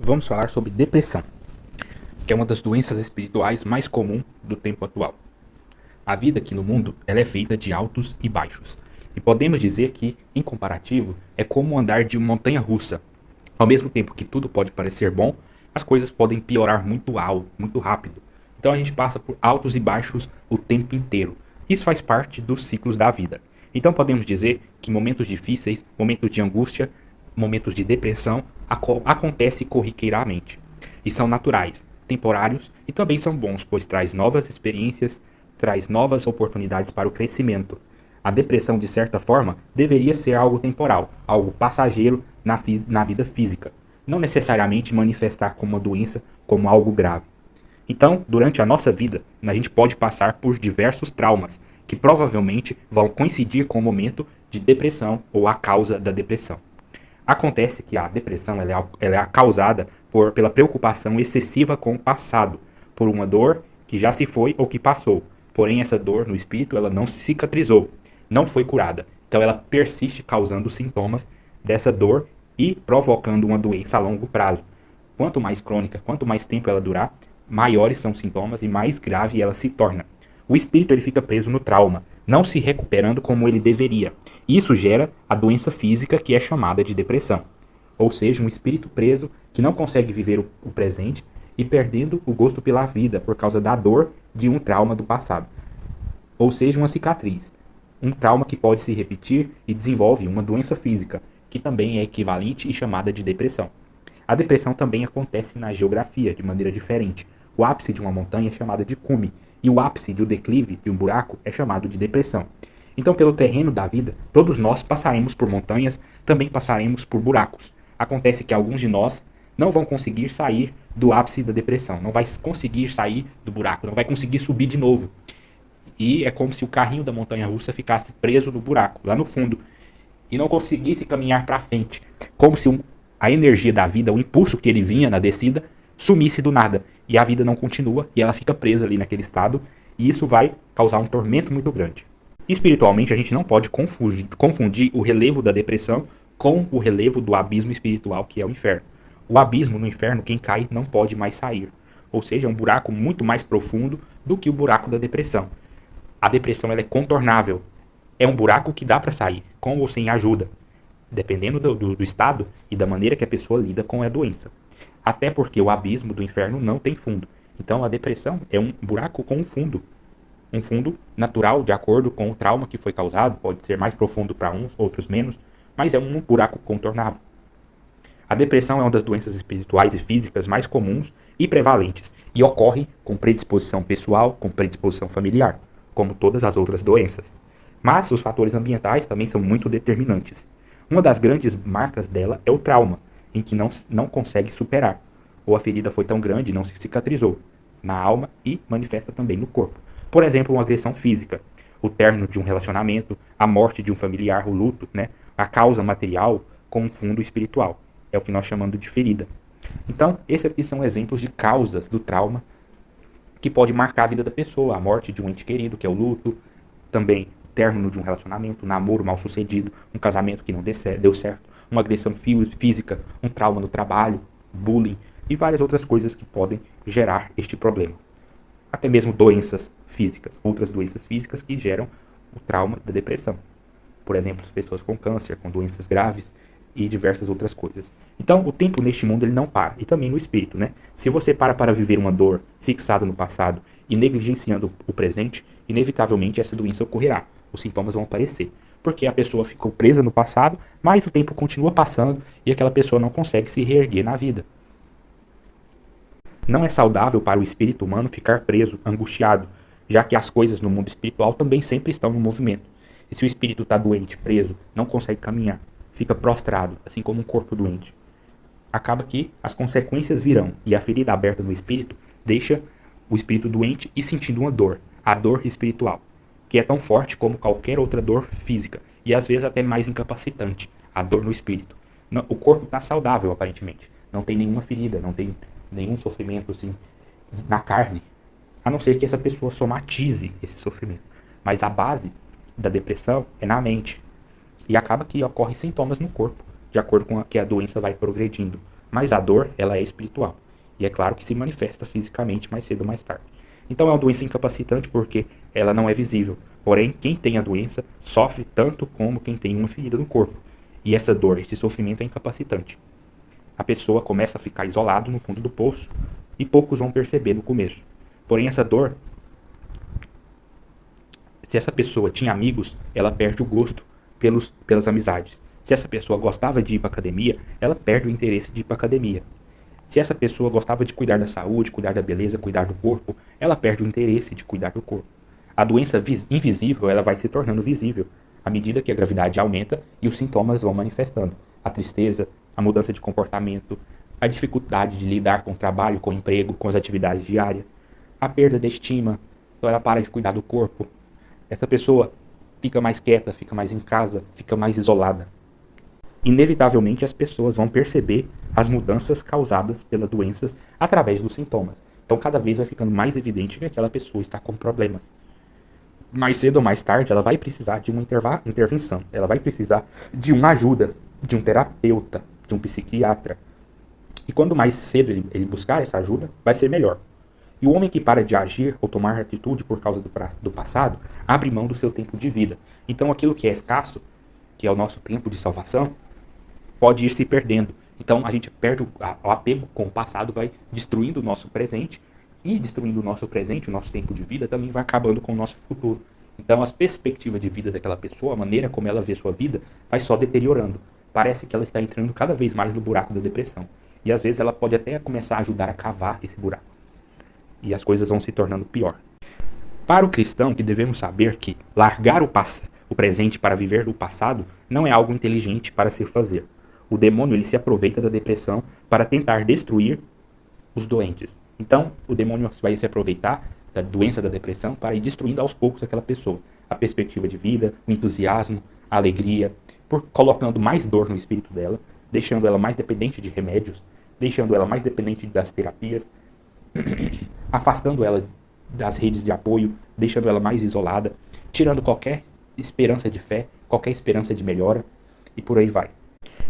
Vamos falar sobre depressão, que é uma das doenças espirituais mais comuns do tempo atual. A vida aqui no mundo ela é feita de altos e baixos. E podemos dizer que, em comparativo, é como andar de uma montanha russa. Ao mesmo tempo que tudo pode parecer bom, as coisas podem piorar muito alto, muito rápido. Então a gente passa por altos e baixos o tempo inteiro. Isso faz parte dos ciclos da vida. Então podemos dizer que momentos difíceis, momentos de angústia, momentos de depressão acontecem corriqueiramente. E são naturais, temporários e também são bons, pois traz novas experiências, traz novas oportunidades para o crescimento. A depressão, de certa forma, deveria ser algo temporal, algo passageiro na vida física, não necessariamente manifestar como uma doença, como algo grave. Então, durante a nossa vida, a gente pode passar por diversos traumas que provavelmente vão coincidir com o momento de depressão ou a causa da depressão. Acontece que a depressão ela é causada pela preocupação excessiva com o passado, por uma dor que já se foi ou que passou. Porém, essa dor no espírito ela não cicatrizou, não foi curada. Então, ela persiste causando sintomas dessa dor e provocando uma doença a longo prazo. Quanto mais crônica, quanto mais tempo ela durar, maiores são os sintomas e mais grave ela se torna. O espírito ele fica preso no trauma, não se recuperando como ele deveria. Isso gera a doença física que é chamada de depressão. Ou seja, um espírito preso que não consegue viver o presente e perdendo o gosto pela vida por causa da dor de um trauma do passado. Ou seja, uma cicatriz. Um trauma que pode se repetir e desenvolve uma doença física, que também é equivalente e chamada de depressão. A depressão também acontece na geografia de maneira diferente. O ápice de uma montanha é chamado de cume, e o ápice do declive de um buraco é chamado de depressão. Então, pelo terreno da vida, todos nós passaremos por montanhas, também passaremos por buracos. Acontece que alguns de nós não vão conseguir sair do ápice da depressão, não vai conseguir sair do buraco, não vai conseguir subir de novo. E é como se o carrinho da montanha-russa ficasse preso no buraco, lá no fundo, e não conseguisse caminhar para frente, como se a energia da vida, o impulso que ele vinha na descida, sumisse do nada. E a vida não continua e ela fica presa ali naquele estado. E isso vai causar um tormento muito grande. Espiritualmente, a gente não pode confundir o relevo da depressão com o relevo do abismo espiritual, que é o inferno. O abismo no inferno, quem cai não pode mais sair. Ou seja, é um buraco muito mais profundo do que o buraco da depressão. A depressão ela é contornável. É um buraco que dá para sair, com ou sem ajuda, dependendo do estado e da maneira que a pessoa lida com a doença. Até porque o abismo do inferno não tem fundo. Então a depressão é um buraco com um fundo. Um fundo natural, de acordo com o trauma que foi causado. Pode ser mais profundo para uns, outros menos. Mas é um buraco contornável. A depressão é uma das doenças espirituais e físicas mais comuns e prevalentes. E ocorre com predisposição pessoal, com predisposição familiar, como todas as outras doenças. Mas os fatores ambientais também são muito determinantes. Uma das grandes marcas dela é o trauma, em que não consegue superar, ou a ferida foi tão grande e não se cicatrizou, na alma e manifesta também no corpo. Por exemplo, uma agressão física, o término de um relacionamento, a morte de um familiar, o luto, né? A causa material com um fundo espiritual. É o que nós chamamos de ferida. Então, esses aqui são exemplos de causas do trauma que pode marcar a vida da pessoa. A morte de um ente querido, que é o luto, também término de um relacionamento, um namoro mal sucedido, um casamento que não deu certo, uma agressão física, um trauma no trabalho, bullying e várias outras coisas que podem gerar este problema. Até mesmo doenças físicas, outras doenças físicas que geram o trauma da depressão. Por exemplo, pessoas com câncer, com doenças graves e diversas outras coisas. Então, o tempo neste mundo ele não para, e também no espírito, né? Se você para viver uma dor fixada no passado e negligenciando o presente, inevitavelmente essa doença ocorrerá. Os sintomas vão aparecer. Porque a pessoa ficou presa no passado, mas o tempo continua passando e aquela pessoa não consegue se reerguer na vida. Não é saudável para o espírito humano ficar preso, angustiado, já que as coisas no mundo espiritual também sempre estão no movimento. E se o espírito está doente, preso, não consegue caminhar, fica prostrado, assim como um corpo doente, acaba que as consequências virão e a ferida aberta no espírito deixa o espírito doente e sentindo uma dor, a dor espiritual, que é tão forte como qualquer outra dor física, e às vezes até mais incapacitante, a dor no espírito. O corpo está saudável, aparentemente. Não tem nenhuma ferida, não tem nenhum sofrimento assim na carne, a não ser que essa pessoa somatize esse sofrimento. Mas a base da depressão é na mente, e acaba que ocorrem sintomas no corpo, de acordo com que a doença vai progredindo mas a dor, ela é espiritual. E é claro que se manifesta fisicamente mais cedo ou mais tarde. Então é uma doença incapacitante porque ela não é visível. Porém, quem tem a doença sofre tanto como quem tem uma ferida no corpo. E essa dor, esse sofrimento é incapacitante. A pessoa começa a ficar isolado no fundo do poço e poucos vão perceber no começo. Porém, essa dor, se essa pessoa tinha amigos, ela perde o gosto pelas amizades. Se essa pessoa gostava de ir para academia, ela perde o interesse de ir para academia. Se essa pessoa gostava de cuidar da saúde, cuidar da beleza, cuidar do corpo, ela perde o interesse de cuidar do corpo. A doença invisível, ela vai se tornando visível à medida que a gravidade aumenta e os sintomas vão manifestando. A tristeza, a mudança de comportamento, a dificuldade de lidar com o trabalho, com o emprego, com as atividades diárias, a perda de estima, então ela para de cuidar do corpo. Essa pessoa fica mais quieta, fica mais em casa, fica mais isolada. Inevitavelmente as pessoas vão perceber as mudanças causadas pelas doenças através dos sintomas. Então cada vez vai ficando mais evidente que aquela pessoa está com problemas. Mais cedo ou mais tarde ela vai precisar de uma intervenção. Ela vai precisar de uma ajuda, de um terapeuta, de um psiquiatra. E quando mais cedo ele buscar essa ajuda, vai ser melhor. E o homem que para de agir ou tomar atitude por causa do passado, abre mão do seu tempo de vida. Então aquilo que é escasso, que é o nosso tempo de salvação, pode ir se perdendo. Então a gente perde o apego com o passado, vai destruindo o nosso presente, e destruindo o nosso presente, o nosso tempo de vida, também vai acabando com o nosso futuro. Então as perspectivas de vida daquela pessoa, a maneira como ela vê sua vida, vai só deteriorando. Parece que ela está entrando cada vez mais no buraco da depressão. E às vezes ela pode até começar a ajudar a cavar esse buraco. E as coisas vão se tornando pior. Para o cristão, que devemos saber que largar o presente para viver do passado não é algo inteligente para se fazer. O demônio ele se aproveita da depressão para tentar destruir os doentes. Então, o demônio vai se aproveitar da doença da depressão para ir destruindo aos poucos aquela pessoa. A perspectiva de vida, o entusiasmo, a alegria, por colocando mais dor no espírito dela, deixando ela mais dependente de remédios, deixando ela mais dependente das terapias, afastando ela das redes de apoio, deixando ela mais isolada, tirando qualquer esperança de fé, qualquer esperança de melhora, e por aí vai.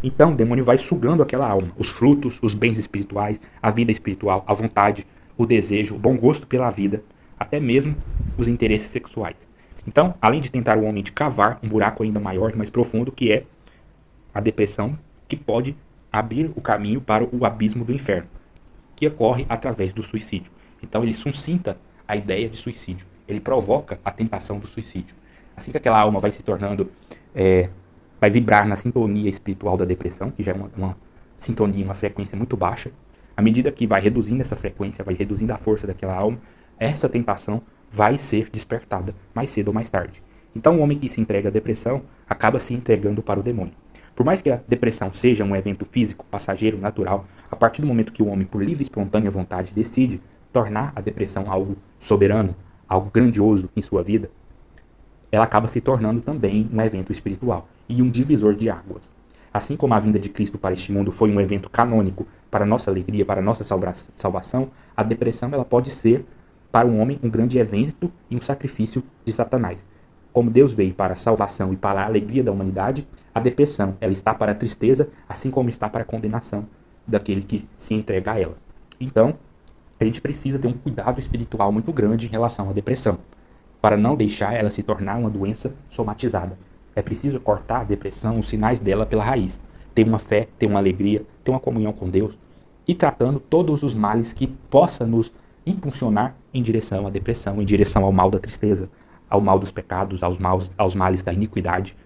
Então o demônio vai sugando aquela alma, os frutos, os bens espirituais, a vida espiritual, a vontade, o desejo, o bom gosto pela vida, até mesmo os interesses sexuais. Então, além de tentar o homem de cavar um buraco ainda maior e mais profundo, que é a depressão, que pode abrir o caminho para o abismo do inferno, que ocorre através do suicídio. Então ele suscita a ideia de suicídio, ele provoca a tentação do suicídio. Assim que aquela alma vai se tornando, vai vibrar na sintonia espiritual da depressão, que já é uma sintonia, uma frequência muito baixa, à medida que vai reduzindo essa frequência, vai reduzindo a força daquela alma, essa tentação vai ser despertada mais cedo ou mais tarde. Então o homem que se entrega à depressão acaba se entregando para o demônio. Por mais que a depressão seja um evento físico, passageiro, natural, a partir do momento que o homem, por livre e espontânea vontade, decide tornar a depressão algo soberano, algo grandioso em sua vida, ela acaba se tornando também um evento espiritual e um divisor de águas. Assim como a vinda de Cristo para este mundo foi um evento canônico para a nossa alegria, para a nossa salvação, a depressão ela pode ser para um homem um grande evento e um sacrifício de Satanás. Como Deus veio para a salvação e para a alegria da humanidade, a depressão ela está para a tristeza, assim como está para a condenação daquele que se entrega a ela. Então, a gente precisa ter um cuidado espiritual muito grande em relação à depressão, para não deixar ela se tornar uma doença somatizada. É preciso cortar a depressão, os sinais dela pela raiz. Ter uma fé, ter uma alegria, ter uma comunhão com Deus e tratando todos os males que possa nos impulsionar em direção à depressão, em direção ao mal da tristeza, ao mal dos pecados, aos males da iniquidade,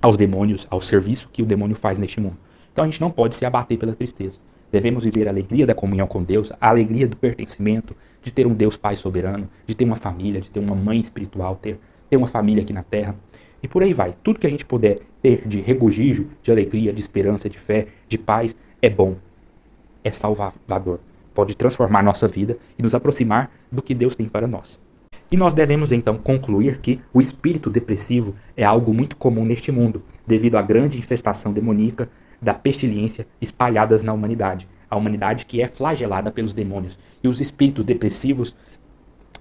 aos demônios, ao serviço que o demônio faz neste mundo. Então a gente não pode se abater pela tristeza. Devemos viver a alegria da comunhão com Deus, a alegria do pertencimento, de ter um Deus Pai soberano, de ter uma família, de ter uma mãe espiritual, ter uma família aqui na terra. E por aí vai. Tudo que a gente puder ter de regozijo, de alegria, de esperança, de fé, de paz, é bom. É salvador. Pode transformar nossa vida e nos aproximar do que Deus tem para nós. E nós devemos então concluir que o espírito depressivo é algo muito comum neste mundo, devido à grande infestação demoníaca da pestilência espalhadas na humanidade. A humanidade que é flagelada pelos demônios. E os espíritos depressivos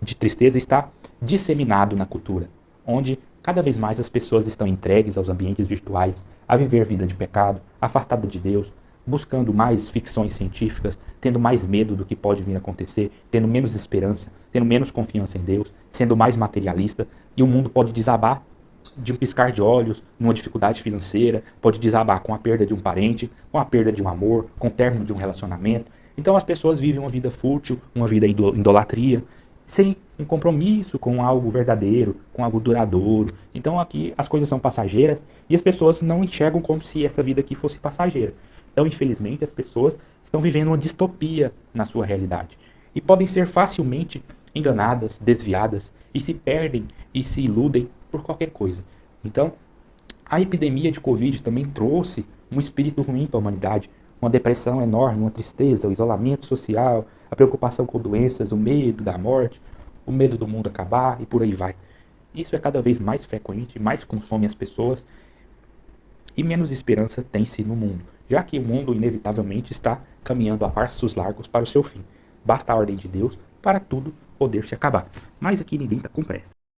de tristeza está disseminado na cultura, onde cada vez mais as pessoas estão entregues aos ambientes virtuais, a viver vida de pecado, afastada de Deus, buscando mais ficções científicas, tendo mais medo do que pode vir a acontecer, tendo menos esperança, tendo menos confiança em Deus, sendo mais materialista, e o mundo pode desabar de um piscar de olhos, numa dificuldade financeira, pode desabar com a perda de um parente, com a perda de um amor, com o término de um relacionamento. Então as pessoas vivem uma vida fútil, uma vida idolatria, sem um compromisso com algo verdadeiro, com algo duradouro. Então aqui as coisas são passageiras e as pessoas não enxergam como se essa vida aqui fosse passageira. Então, infelizmente, as pessoas estão vivendo uma distopia na sua realidade e podem ser facilmente enganadas, desviadas e se perdem e se iludem por qualquer coisa. Então, a epidemia de Covid também trouxe um espírito ruim para a humanidade, uma depressão enorme, uma tristeza, o isolamento social, a preocupação com doenças, o medo da morte, o medo do mundo acabar e por aí vai. Isso é cada vez mais frequente, mais consome as pessoas e menos esperança tem-se no mundo, já que o mundo inevitavelmente está caminhando a passos largos para o seu fim. Basta a ordem de Deus para tudo poder se acabar. Mas aqui ninguém está com pressa.